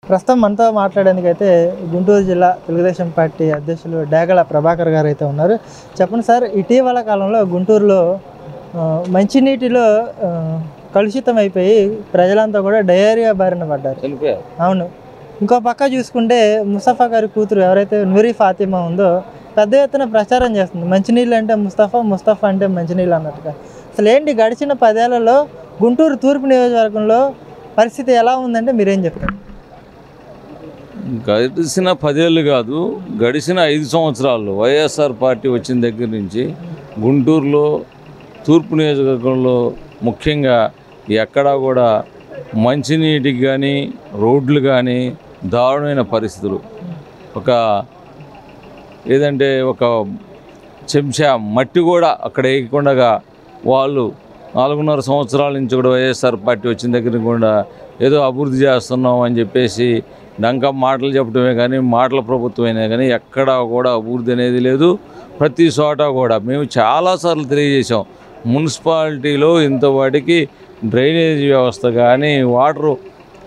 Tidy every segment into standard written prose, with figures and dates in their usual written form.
ప్రస్తుతం మనతో మాట్లాడేందుకైతే గుంటూరు జిల్లా తెలుగుదేశం పార్టీ అధ్యక్షులు డేగల ప్రభాకర్ గారు అయితే ఉన్నారు. చెప్పండి సార్, ఇటీవల కాలంలో గుంటూరులో మంచినీటిలో కలుషితం అయిపోయి ప్రజలంతా కూడా డయేరియా బారిన పడ్డారు. అవును. ఇంకో పక్క చూసుకుంటే ముస్తఫా గారి కూతురు ఎవరైతే నూరి ఫాతిమా ఉందో పెద్ద ఎత్తున ప్రచారం చేస్తుంది. మంచినీళ్ళు అంటే ముస్తఫా, ముస్తఫా అంటే మంచినీళ్ళు అన్నట్టుగా. అసలు ఏంటి గడిచిన 10 ఏళ్లలో గుంటూరు తూర్పు నియోజకవర్గంలో పరిస్థితి ఎలా ఉందంటే మీరేం చెప్తారు? గడిచిన 10 ఏళ్ళు కాదు, గడిచిన 5 సంవత్సరాల్లో వైఎస్ఆర్ పార్టీ వచ్చిన దగ్గర నుంచి గుంటూరులో తూర్పు నియోజకవర్గంలో ముఖ్యంగా ఎక్కడా కూడా మంచినీటికి కానీ రోడ్లు కానీ దారుణమైన పరిస్థితులు. ఏదంటే ఒక చెంచా మట్టి కూడా అక్కడ వేయకుండా వాళ్ళు 4.5 సంవత్సరాల నుంచి కూడా వైఎస్ఆర్ పార్టీ వచ్చిన దగ్గర కూడా ఏదో అభివృద్ధి చేస్తున్నాం అని చెప్పేసి డంకా మాటలు చెప్పడమే కానీ మాటల ప్రభుత్వమైనా కానీ ఎక్కడా కూడా అభివృద్ధి అనేది లేదు. ప్రతి చోట కూడా మేము చాలాసార్లు తెలియజేసాం, మున్సిపాలిటీలో ఇంతవాటికి డ్రైనేజీ వ్యవస్థ కానీ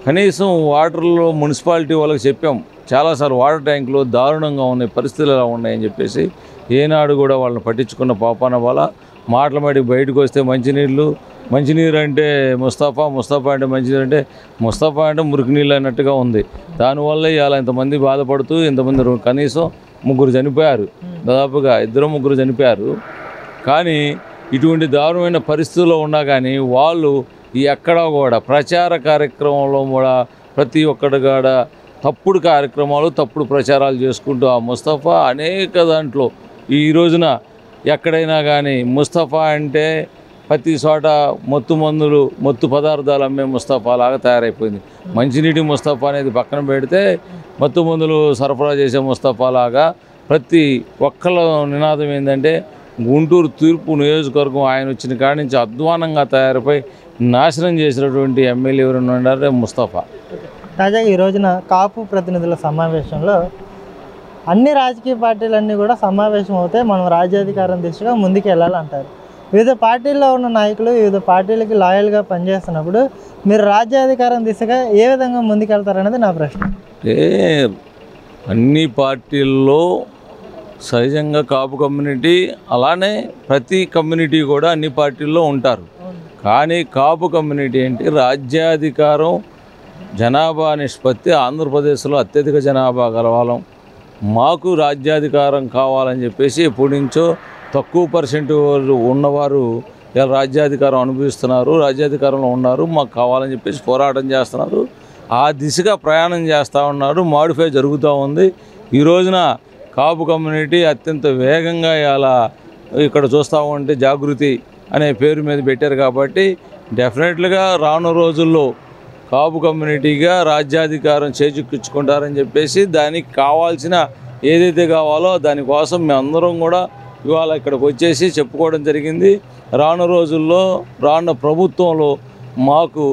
కనీసం వాటర్లో మున్సిపాలిటీ వాళ్ళకి చెప్పాం చాలాసార్లు, వాటర్ ట్యాంకులు దారుణంగా ఉన్నాయి, పరిస్థితులు ఎలా ఉన్నాయని చెప్పేసి ఏనాడు కూడా వాళ్ళని పట్టించుకున్న పాపాన వాళ్ళ మాటల మటుకు బయటకు వస్తే మంచినీరు అంటే ముస్తఫా అంటే మంచినీరు అంటే ముస్తఫా అంటే మురికి నీళ్ళు అన్నట్టుగా ఉంది. దానివల్ల ఇవాళ ఇంతమంది బాధపడుతూ ఇంతమంది కనీసం 3 చనిపోయారు, దాదాపుగా 2-3 చనిపోయారు. కానీ ఇటువంటి దారుణమైన పరిస్థితుల్లో ఉన్నా కానీ వాళ్ళు ఎక్కడా కూడా ప్రచార కార్యక్రమంలో కూడా ప్రతి ఒక్కటి కూడా తప్పుడు కార్యక్రమాలు, తప్పుడు ప్రచారాలు చేసుకుంటూ ఆ ముస్తఫా అనేక దాంట్లో ఈ రోజున ఎక్కడైనా కానీ ముస్తఫా అంటే ప్రతి చోట మత్తు పదార్థాలు అమ్మే ముస్తఫా లాగా తయారైపోయింది. మంచినీటి ముస్తఫా అనేది పక్కన పెడితే మత్తు మందులు సరఫరా చేసే ముస్తఫా లాగా ప్రతి ఒక్కళ్ళ నినాదం ఏంటంటే గుంటూరు తూర్పు నియోజకవర్గం ఆయన వచ్చిన కాడి నుంచి అధ్వానంగా తయారైపోయి నాశనం చేసినటువంటి ఎమ్మెల్యే ఎవరైనా ఉన్నారంటే ముస్తఫా. తాజాగా ఈ రోజున కాపు ప్రతినిధుల సమావేశంలో అన్ని రాజకీయ పార్టీలన్నీ కూడా సమావేశం అవుతాయి, మనం రాజ్యాధికారం దిశగా ముందుకు వెళ్ళాలంటారు. వివిధ పార్టీల్లో ఉన్న నాయకులు వివిధ పార్టీలకి లాయల్గా పనిచేస్తున్నప్పుడు మీరు రాజ్యాధికారం దిశగా ఏ విధంగా ముందుకెళ్తారనేది నా ప్రశ్న. అన్ని పార్టీల్లో సహజంగా కాపు కమ్యూనిటీ అలానే ప్రతి కమ్యూనిటీ కూడా అన్ని పార్టీల్లో ఉంటారు. కానీ కాపు కమ్యూనిటీ ఏంటి, రాజ్యాధికారం జనాభా నిష్పత్తి ఆంధ్రప్రదేశ్లో అత్యధిక జనాభా గలవాళ్ళం, మాకు రాజ్యాధికారం కావాలని చెప్పేసి ఎప్పటి నుంచో తక్కువ పర్సెంట్ ఉన్నవారు ఇలా రాజ్యాధికారం అనుభవిస్తున్నారు, రాజ్యాధికారంలో ఉన్నారు, మాకు కావాలని చెప్పేసి పోరాటం చేస్తున్నారు. ఆ దిశగా ప్రయాణం చేస్తూ ఉన్నారు, మాడిఫై జరుగుతూ ఉంది. ఈ రోజున కాపు కమ్యూనిటీ అత్యంత వేగంగా ఇలా ఇక్కడ చూస్తూ ఉంటే జాగృతి అనే పేరు మీద పెట్టారు. కాబట్టి డెఫినెట్లుగా రాను రోజుల్లో కాపు కమ్యూనిటీగా రాజ్యాధికారం చేజిక్కించుకుంటారని చెప్పేసి దానికి కావాల్సిన ఏదైతే కావాలో దానికోసం మేమందరం కూడా ఇవాళ ఇక్కడికి వచ్చేసి చెప్పుకోవడం జరిగింది. రాను రోజుల్లో రాను ప్రభుత్వంలో మాకు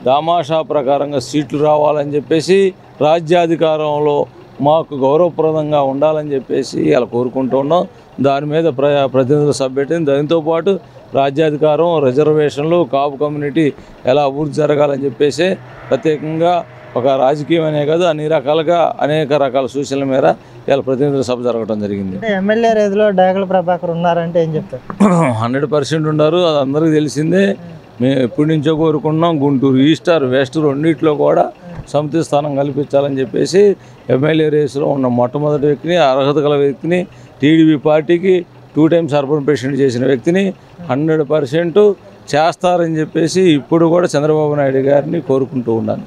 దామాషా ప్రకారంగా సీట్లు రావాలని చెప్పేసి రాజ్యాధికారంలో మాకు గౌరవప్రదంగా ఉండాలని చెప్పేసి ఇలా కోరుకుంటూ ఉన్నాం. దాని మీద ప్రతినిధుల సభ పెట్టింది. దాంతోపాటు రాజ్యాధికారం, రిజర్వేషన్లు, కాపు కమ్యూనిటీ ఎలా అభివృద్ధి జరగాలని చెప్పేసి ప్రత్యేకంగా ఒక రాజకీయం అనే కాదు అన్ని రకాలుగా అనేక రకాల సూచనల మేర ఇలా ప్రతినిధుల సభ జరగడం జరిగింది. ఎమ్మెల్యే రేదులో డేగల ప్రభాకర్ ఉన్నారంటే ఏం చెప్తారు? 100% ఉన్నారు, అది అందరికీ తెలిసిందే. మేము ఎప్పటి నుంచో కోరుకున్నాం గుంటూరు ఈస్ట్ ఆర్ వెస్ట్ రెండింటిలో కూడా సమితి స్థానం కల్పించాలని చెప్పేసి ఎమ్మెల్యే రేసులో ఉన్న మొట్టమొదటి వ్యక్తిని, అర్హత గల వ్యక్తిని, టీడీపీ పార్టీకి 2 టైమ్స్ అర్బన్ ప్రెసిడెంట్ చేసిన వ్యక్తిని 100% చేస్తారని చెప్పేసి ఇప్పుడు కూడా చంద్రబాబు నాయుడు గారిని కోరుకుంటూ ఉన్నాను.